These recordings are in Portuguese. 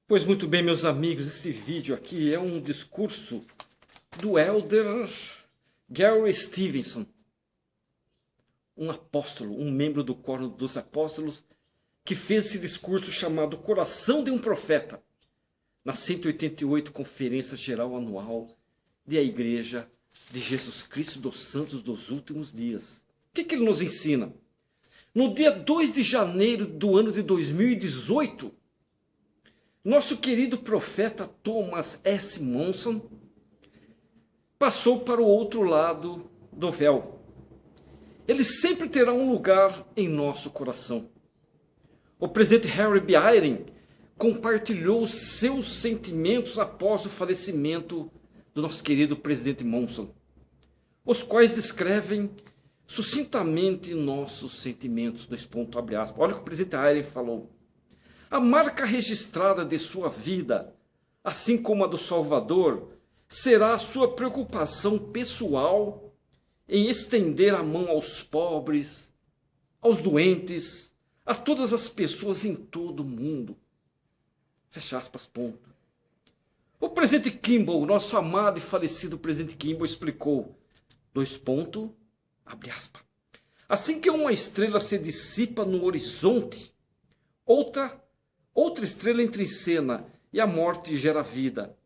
Pois muito bem, meus amigos, esse vídeo aqui é um discurso do Elder Gary Stevenson, um apóstolo, um membro do Quórum dos Apóstolos, que fez esse discurso chamado Coração de um Profeta, na 188 Conferência Geral Anual da Igreja de Jesus Cristo dos Santos dos Últimos Dias. O que ele nos ensina? No dia 2 de janeiro do ano de 2018, nosso querido profeta Thomas S. Monson passou para o outro lado do véu. Ele sempre terá um lugar em nosso coração. O presidente Harry B. Eyring compartilhou seus sentimentos após o falecimento do nosso querido presidente Monson, os quais descrevem sucintamente nossos sentimentos. Olha o que o presidente Eyring falou. A marca registrada de sua vida, assim como a do Salvador, será a sua preocupação pessoal em estender a mão aos pobres, aos doentes, a todas as pessoas em todo o mundo. Fecha aspas, ponto. O presidente Kimball, nosso amado e falecido presidente Kimball, explicou, abre aspas. Assim que uma estrela se dissipa no horizonte, outra estrela entra em cena e a morte gera vida.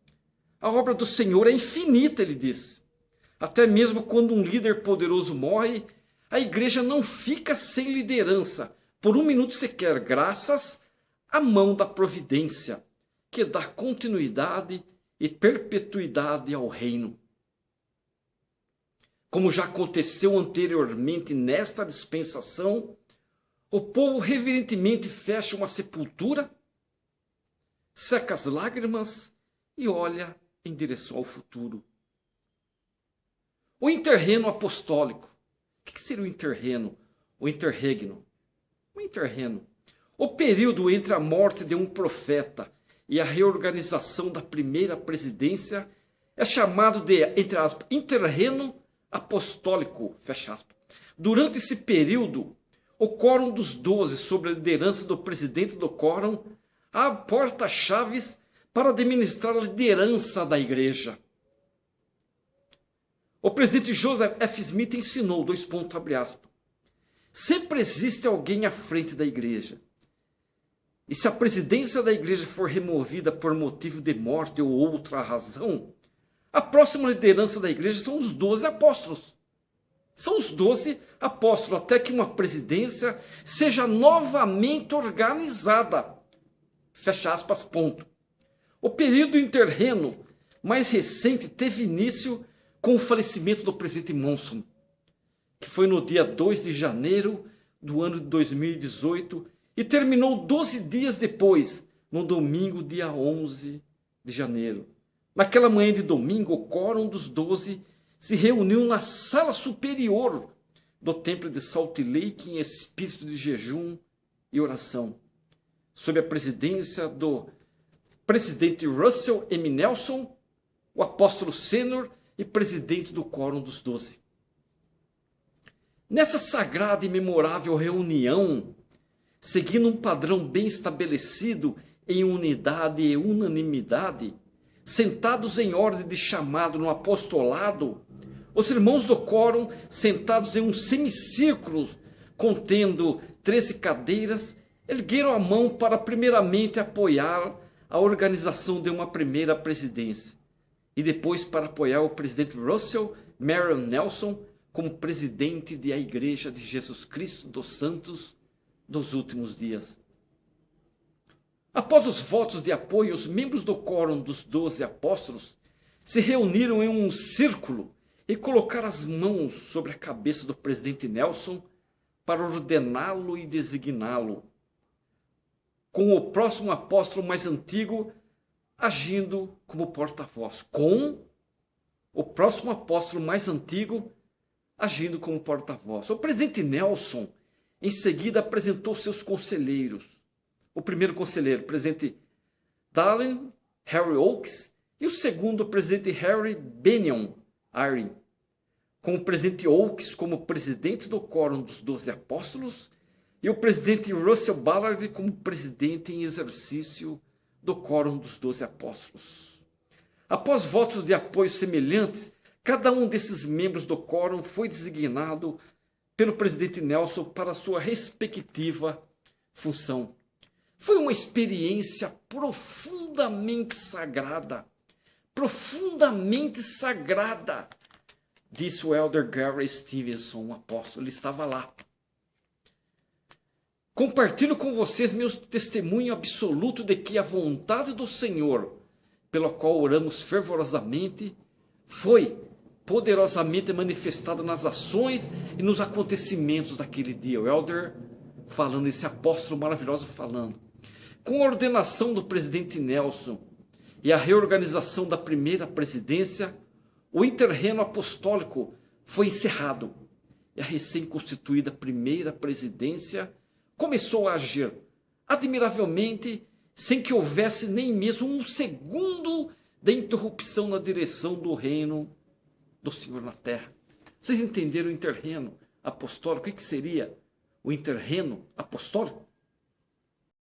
A obra do Senhor é infinita, ele disse. Até mesmo quando um líder poderoso morre, a igreja não fica sem liderança por um minuto sequer, graças à mão da providência, que dá continuidade e perpetuidade ao reino. Como já aconteceu anteriormente nesta dispensação, o povo reverentemente fecha uma sepultura, seca as lágrimas e olha em direção ao futuro. O interregno apostólico. O que seria o interregno? O interregno. O interregno. O período entre a morte de um profeta e a reorganização da primeira presidência é chamado de, entre aspas, interregno apostólico, fecha aspas. Durante esse período, o Quórum dos 12, sob a liderança do presidente do Quórum, aporta chaves para administrar a liderança da igreja. O presidente Joseph F. Smith ensinou, abre aspas, sempre existe alguém à frente da igreja. E se a presidência da igreja for removida por motivo de morte ou outra razão, a próxima liderança da igreja são os 12 apóstolos. São os 12 apóstolos, até que uma presidência seja novamente organizada. Fecha aspas, ponto. O período interregno mais recente teve início com o falecimento do presidente Monson, que foi no dia 2 de janeiro do ano de 2018 e terminou 12 dias depois, no domingo, dia 11 de janeiro. Naquela manhã de domingo, o Quórum dos 12 se reuniu na sala superior do templo de Salt Lake em espírito de jejum e oração, sob a presidência do presidente Russell M. Nelson, o apóstolo sênior e presidente do Quórum dos 12. Nessa sagrada e memorável reunião, seguindo um padrão bem estabelecido em unidade e unanimidade, sentados em ordem de chamado no apostolado, os irmãos do Quórum, sentados em um semicírculo contendo 13 cadeiras, ergueram a mão para primeiramente apoiar a organização de uma primeira presidência e depois para apoiar o presidente Russell Marion Nelson como presidente da Igreja de Jesus Cristo dos Santos dos Últimos Dias. Após os votos de apoio, os membros do Quórum dos 12 apóstolos se reuniram em um círculo e colocaram as mãos sobre a cabeça do presidente Nelson para ordená-lo e designá-lo, com o próximo apóstolo mais antigo agindo como porta-voz. O presidente Nelson, em seguida, apresentou seus conselheiros. O primeiro conselheiro, o presidente Dallin Harry Oakes, e o segundo, o presidente Harry Bennion Eyring, com o presidente Oakes como presidente do Quórum dos 12 Apóstolos e o presidente Russell Ballard como presidente em exercício do quórum dos 12 apóstolos. Após votos de apoio semelhantes, cada um desses membros do quórum foi designado pelo presidente Nelson para sua respectiva função. Foi uma experiência profundamente sagrada, disse o elder Gary Stevenson, um apóstolo. Ele estava lá. Compartilho com vocês meu testemunho absoluto de que a vontade do Senhor, pela qual oramos fervorosamente, foi poderosamente manifestada nas ações e nos acontecimentos daquele dia. O elder falando, esse apóstolo maravilhoso falando. Com a ordenação do presidente Nelson e a reorganização da primeira presidência, o interreno apostólico foi encerrado e a recém-constituída primeira presidência começou a agir admiravelmente, sem que houvesse nem mesmo um segundo de interrupção na direção do reino do Senhor na terra. Vocês entenderam o interreno apostólico? O que seria o interreno apostólico?